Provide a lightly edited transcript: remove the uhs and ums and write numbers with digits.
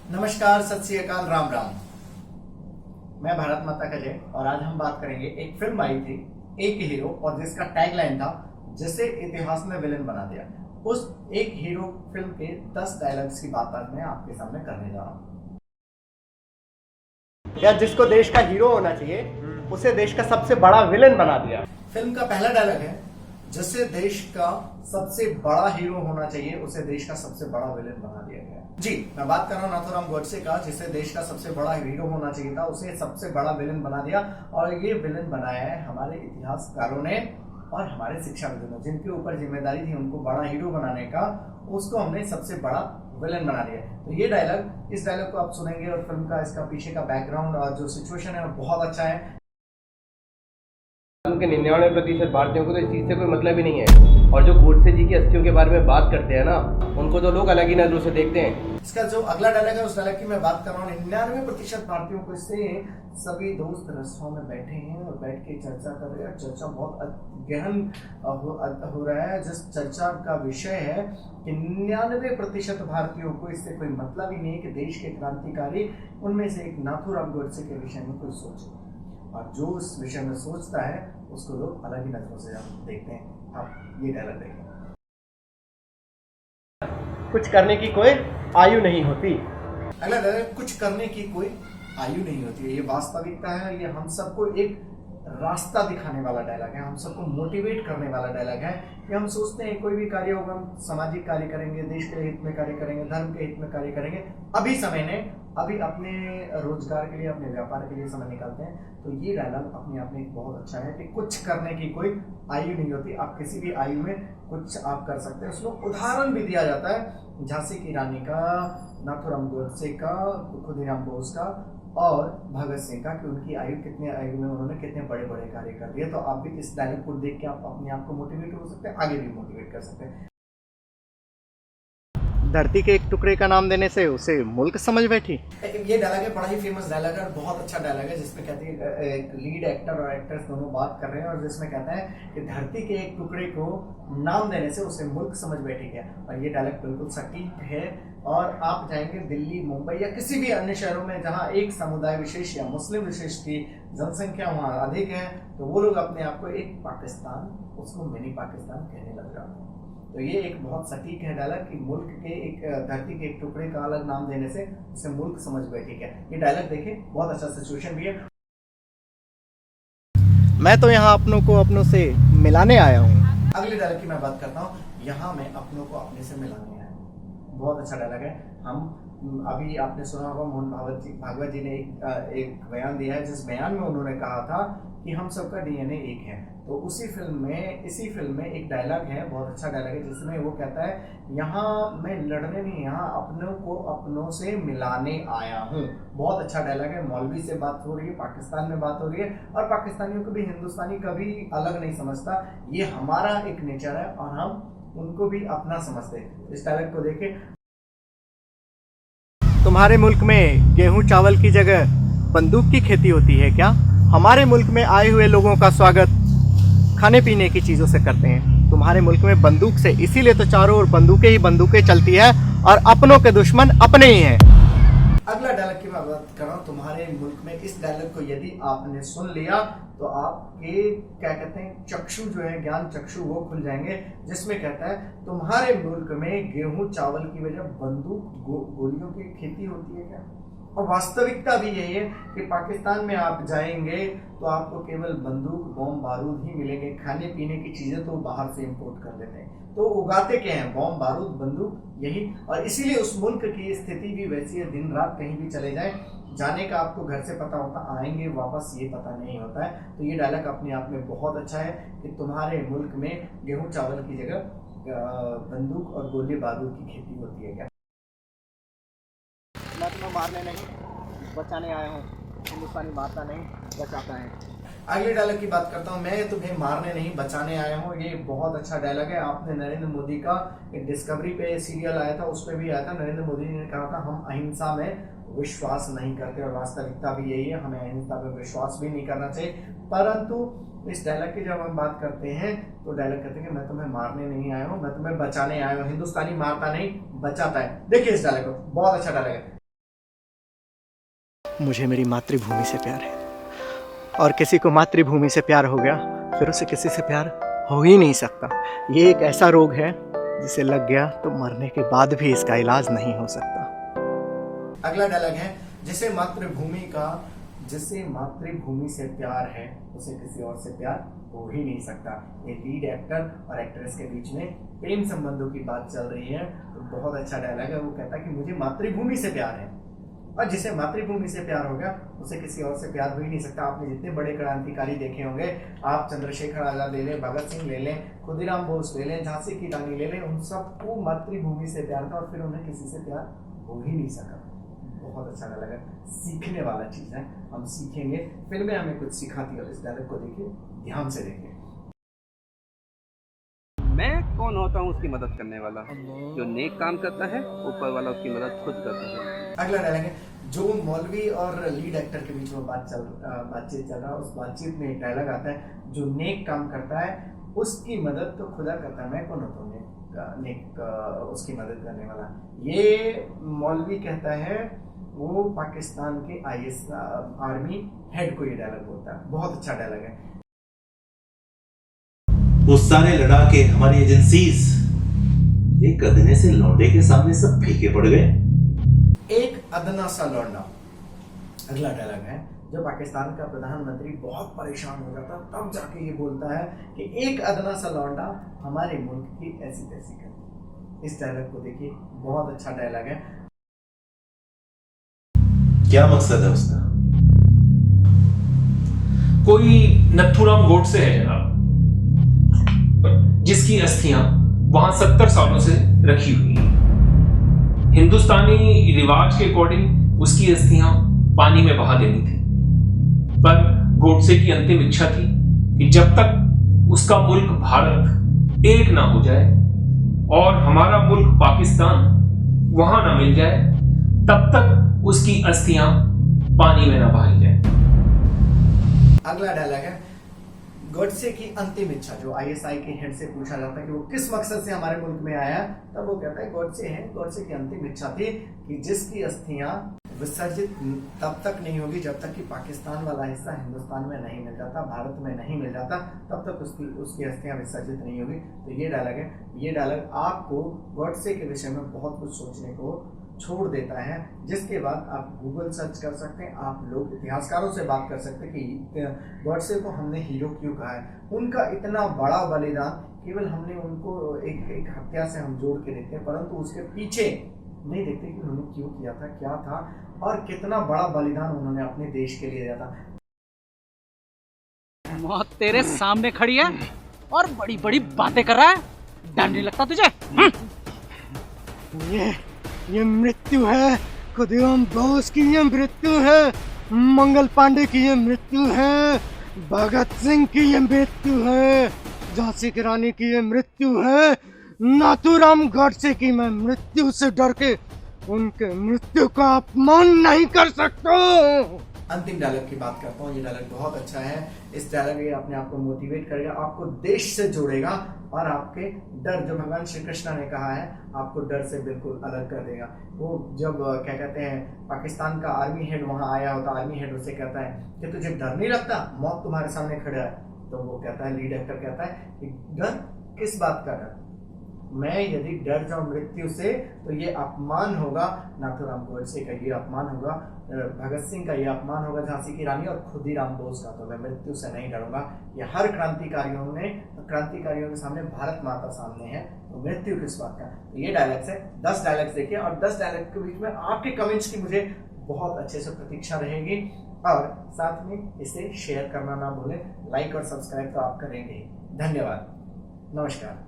नमस्कार, सत श्री अकाल, राम राम। मैं भारत माता का जय। और आज हम बात करेंगे, एक फिल्म आई थी एक हीरो, और जिसका टैगलाइन था जिसे इतिहास में विलेन बना दिया। उस एक हीरो फिल्म के 10 डायलॉग्स की बात आज मैं आपके सामने करने जा रहा हूँ। या जिसको देश का हीरो होना चाहिए उसे देश का सबसे बड़ा विलेन बना दिया। फिल्म का पहला डायलॉग है, जिसे देश का सबसे बड़ा हीरो होना चाहिए उसे देश का सबसे बड़ा विलेन बना दिया गया। जी, मैं बात कर रहा हूँ नाथूराम गोडसे का, जिसे देश का सबसे बड़ा हीरो होना चाहिए था उसे सबसे बड़ा विलेन बना दिया। और ये विलेन बनाया है हमारे इतिहासकारों ने और हमारे शिक्षाविदों ने, जिनके ऊपर जिम्मेदारी थी उनको बड़ा हीरो बनाने का, उसको हमने सबसे बड़ा विलेन बना दिया। तो ये डायलॉग, इस डायलॉग को आप सुनेंगे और फिल्म का इसका पीछे का बैकग्राउंड और जो सिचुएशन है वो बहुत अच्छा है। के 99% भारतीयों को तो इस चीज़ से कोई मतलब ही नहीं है। और जो गोडसे जी की अस्थियों के बारे में बात करते हैं ना, उनको तो लोग अलग ही नजरों से देखते हैं। इसका जो अगला डायलॉग है उस डायलॉग की मैं बात कर रहा हूँ। 99% भारतीयों को इससे सभी दोस्त रस्सों में बैठे हैं और बैठ के चर्चा कर रहे हैं। चर्चा बहुत गहन हो रहा है। जिस चर्चा का विषय है कि 99% भारतीयों को इससे कोई मतलब ही नहीं है कि देश के क्रांतिकारी उनमें से एक नाथूराम गोडसे के विषय में कोई सोचे, और जो उस विषय में सोचता है उसको लोग अलग ही नजरों से देखते हैं। आप ये डायलॉग देखें। कुछ करने की कोई आयु नहीं होती। अगला डायलॉग, कुछ करने की कोई आयु नहीं होती है। ये वास्तविकता है। ये हम सबको एक रास्ता दिखाने वाला डायलॉग है, हम सबको मोटिवेट करने वाला डायलॉग है कि हम सोचते हैं कोई भी कार्य होगा, हम सामाजिक कार्य करेंगे, देश के हित में कार्य करेंगे, धर्म के हित में कार्य करेंगे। अभी समय ने अभी अपने रोजगार के लिए, अपने व्यापार के लिए समय निकालते हैं। तो ये डायलॉग अपने आप में एक बहुत अच्छा है कि कुछ करने की कोई आयु नहीं होती। आप किसी भी आयु में कुछ आप कर सकते हैं। उसमें उदाहरण भी दिया जाता है झांसी की रानी का, नाथूराम गोडसे का, खुदीराम बोस का और भगत सिंह का, कि उनकी आयु कितने आयु में उन्होंने कितने बड़े बड़े कार्य कर दिए। तो आप भी इस डायलॉग को देख के आप अपने आप को मोटिवेट हो सकते हैं, आगे भी मोटिवेट कर सकते हैं। धरती के एक टुकड़े का नाम देने से उसे मुल्क समझ बैठी। ये डायलॉग है, बड़ा ही फेमस डायलॉग है, बहुत अच्छा डायलॉग है, जिसमें कहते हैं लीड एक्टर और एक्ट्रेस दोनों बात कर रहे हैं, और जिसमें कहता है कि धरती के एक टुकड़े को नाम देने से उसे मुल्क समझ बैठी गया। और ये डायलॉग बिल्कुल सटीक है। और आप जाएंगे दिल्ली, मुंबई या किसी भी अन्य शहरों में जहाँ एक समुदाय विशेष या मुस्लिम विशेष की जनसंख्या वहाँ अधिक है, तो वो लोग अपने आप को एक पाकिस्तान, उसको मिनी पाकिस्तान कहने लग जाते हैं। तो ये एक बहुत सटीक है डायलॉग कि मुल्क के एक, धरती के एक टुकड़े का अलग नाम देने से उसे मुल्क समझ बैठी है। ये डायलॉग देखिए, बहुत अच्छा सिचुएशन भी है। मैं तो यहाँ अपनों को अपनों से मिलाने आया हूँ। अगले डायलॉग की मैं बात करता हूँ, यहाँ मैं अपनों को अपने से मिलाने आया हूँ। बहुत अच्छा डायलॉग है। हम अभी आपने सुना होगा, मोहन भागवत जी ने एक बयान दिया है, जिस बयान में उन्होंने कहा था कि हम सबका डीएनए एक है। तो इसी फिल्म में एक डायलॉग है, बहुत अच्छा डायलॉग है, जिसमें वो कहता है, यहाँ मैं लड़ने नहीं, यहाँ अपनों को अपनों से मिलाने आया हूँ। बहुत अच्छा डायलॉग है। मौलवी से बात हो रही है, पाकिस्तान में बात हो रही है, और पाकिस्तानियों को भी हिंदुस्तानी कभी अलग नहीं समझता। ये हमारा एक नेचर है और हम उनको भी अपना समझते हैं। इस डायलॉग को देखें। तुम्हारे मुल्क में गेहूं चावल की जगह बंदूक की खेती होती है क्या? हमारे मुल्क में आए हुए लोगों का स्वागत खाने पीने की चीज़ों से करते हैं। तुम्हारे मुल्क में बंदूक से, इसीलिए तो चारों ओर बंदूकें चलती है, और अपनों के दुश्मन अपने ही हैं। अगला डायलॉग की मैं बात कर रहा हूँ, तुम्हारे मुल्क में। इस डायलॉग को यदि आपने सुन लिया तो आपके क्या कहते हैं, चक्षु जो है, ज्ञान चक्षु, वो खुल जाएंगे। जिसमें कहता है, तुम्हारे मुल्क में गेहूं चावल की वजह बंदूक गोलियों की खेती होती है क्या? और वास्तविकता भी यही है कि पाकिस्तान में आप जाएंगे तो आपको केवल बंदूक, बम, बारूद ही मिलेंगे। खाने पीने की चीजें तो बाहर से इंपोर्ट कर लेते हैं। तो उगाते क्या हैं? बम, बारूद, बंदूक, यही। और इसीलिए उस मुल्क की स्थिति भी वैसी है। दिन रात कहीं भी चले जाएं, जाने का आपको घर से पता होता, आएंगे वापस ये पता नहीं होता है। तो ये डायलॉग अपने आप में बहुत अच्छा है कि तुम्हारे मुल्क में गेहूं चावल की जगह बंदूक और गोले बारूद की खेती होती है क्या? मैं तुम्हें मारने नहीं बचाने आया हूँ। हिंदुस्तानी मारता नहीं, बचाता है। अगले डायलॉग की बात करता हूँ, मैं तुम्हें मारने नहीं बचाने आया हूँ। ये बहुत अच्छा डायलॉग है। आपने नरेंद्र मोदी का एक डिस्कवरी पे सीरियल आया था, उस पर भी आया था। नरेंद्र मोदी ने कहा था, हम अहिंसा में विश्वास नहीं करते, और वास्तविकता भी यही है। हमें अहिंसा पे विश्वास भी नहीं करना चाहिए। परंतु इस डायलॉग की जब हम बात करते हैं तो डायलॉग कहते हैं कि मैं तुम्हें मारने नहीं आया हूँ, मैं तुम्हें बचाने आया हूँ। हिंदुस्तानी मारता नहीं, बचाता है। देखिए इस डायलॉग को, बहुत अच्छा डायलॉग है। मुझे मेरी मातृभूमि से प्यार है, और किसी को मातृभूमि से प्यार हो गया फिर उसे किसी से प्यार हो ही नहीं सकता। ये एक ऐसा रोग है जिसे लग गया तो मरने के बाद भी इसका इलाज नहीं हो सकता। अगला डायलॉग है, जिसे मातृभूमि से प्यार है उसे किसी और से प्यार हो ही नहीं सकता। ये लीड एक्टर और एक्ट्रेस के बीच में प्रेम संबंधों की बात चल रही है, तो बहुत अच्छा डायलॉग है। वो कहता है कि मुझे मातृभूमि से प्यार है, और जिसे मातृभूमि से प्यार हो गया उसे किसी और से प्यार हो ही नहीं सकता। आपने जितने बड़े क्रांतिकारी देखे होंगे, आप चंद्रशेखर आजाद ले लें, भगत सिंह ले लें, खुदीराम बोस ले लें, झांसी की रानी ले लें, उन सबको मातृभूमि से प्यार था और फिर उन्हें किसी से प्यार हो ही नहीं सका। बहुत अच्छा डायलॉग है, सीखने वाला चीज़ है, हम सीखेंगे। फिल्में हमें कुछ सिखाती है, और इस डायलॉग को देखिए, ध्यान से देखिए। मैं कौन होता हूँ उसकी मदद करने वाला, जो नेक काम करता है ऊपर वाला उसकी मदद खुद करता है। अगला डायलॉग है, जो मौलवी और लीड एक्टर के बीच में बातचीत चल रहा है, उस बातचीत में एक डायलॉग आता है, जो नेक काम करता है उसकी मदद तो खुदा करता है, मैं कौन होता हूँ नेक उसकी मदद करने वाला। ये मौलवी कहता है, वो पाकिस्तान के IAS आर्मी हेड को ये डायलॉग बोलता है। बहुत अच्छा डायलॉग है। वो सारे लड़ाके हमारी एजेंसीज एक अदने से लौंडे के सामने सब फीके पड़ गए। एक अदना सा लौंडा। अगला डायलॉग है, जब पाकिस्तान का प्रधानमंत्री बहुत परेशान हो जाता तब जाके ये बोलता है कि एक अदना सा लौंडा हमारे मुल्क की ऐसी तैसी कर। इस डायलॉग को देखिए, बहुत अच्छा डायलॉग है। क्या मकसद है उसका? कोई नथुराम गोडसे है जनाब, जिसकी अस्थियां वहां 70 सालों से रखी हुई हैं। हिंदुस्तानी रिवाज के अकॉर्डिंग उसकी अस्थियां पानी में बहा देनी थी, पर गोडसे की अंतिम इच्छा थी कि जब तक उसका मुल्क भारत एक ना हो जाए और हमारा मुल्क पाकिस्तान वहां ना मिल जाए, तब तक उसकी अस्थियां पानी में ना बहाई जाए। अगला डायलॉग है, गोडसे की अंतिम इच्छा, जो ISI के हेड से पूछा जाता है कि वो किस मकसद से हमारे मुल्क में आया, तब वो कहता है गोडसे की अंतिम इच्छा थी कि जिसकी अस्थियां विसर्जित तब तक नहीं होगी जब तक कि पाकिस्तान वाला हिस्सा हिंदुस्तान में नहीं मिल जाता, भारत में नहीं मिल जाता, तब तक उसकी अस्थियां विसर्जित नहीं होगी। तो ये डायलॉग है। ये डायलॉग आपको गोडसे के विषय में बहुत कुछ सोचने को छोड़ देता है, जिसके बाद आप गूगल सर्च कर सकते हैं, आप लोग इतिहासकारों से बात कर सकते हैं कि गोडसे को हमने हीरो क्यों कहा है। उनका इतना बड़ा बलिदान केवल हमने उनको एक हत्या से हम जोड़ के देखते हैं, परंतु उसके पीछे नहीं देखते कि उन्होंने क्यों किया था, क्या था, और कितना बड़ा बलिदान उन्होंने अपने देश के लिए दिया था। मौत तेरे सामने खड़ी है और बड़ी बड़ी बातें कर रहा है, डर नहीं लगता तुझे? ये मृत्यु है, खुदीराम बोस की ये मृत्यु है, मंगल पांडे की ये मृत्यु है, भगत सिंह की ये मृत्यु है, झांसी की रानी की ये मृत्यु है, नाथूराम गोडसे की मैं मृत्यु से डर के उनके मृत्यु का अपमान नहीं कर सकता। अंतिम डायलॉग की बात करता हूँ। ये डायलॉग बहुत अच्छा है। इस डायलॉग ये अपने आप को मोटिवेट करेगा, आपको देश से जोड़ेगा, और आपके डर, जो भगवान श्री कृष्ण ने कहा है, आपको डर से बिल्कुल अलग कर देगा। वो जब क्या कहते हैं, पाकिस्तान का आर्मी हेड वहाँ आया होता, आर्मी हेड उसे कहता है कि तुझे डर नहीं लगता, मौत तुम्हारे सामने खड़ा है। तो वो कहता है, लीड एक्टर कहता है कि डर किस बात का डर, मैं यदि डर जाऊं मृत्यु से तो ये अपमान होगा, नाथूराम गोडसे का ये अपमान होगा, भगत सिंह का ये अपमान होगा, झांसी की रानी और खुदीराम बोस का, तो मैं मृत्यु से नहीं डरूंगा। ये हर क्रांतिकारियों के सामने भारत माता सामने है, तो मृत्यु किस बात का। तो ये डायलॉग्स है, 10 डायलॉग्स देखिए, और 10 डायलॉग के बीच में आपके कमेंट्स की मुझे बहुत अच्छे से प्रतीक्षा रहेगी, और साथ में इसे शेयर करना ना भूलें, लाइक और सब्सक्राइब तो आप करेंगे ही। धन्यवाद, नमस्कार।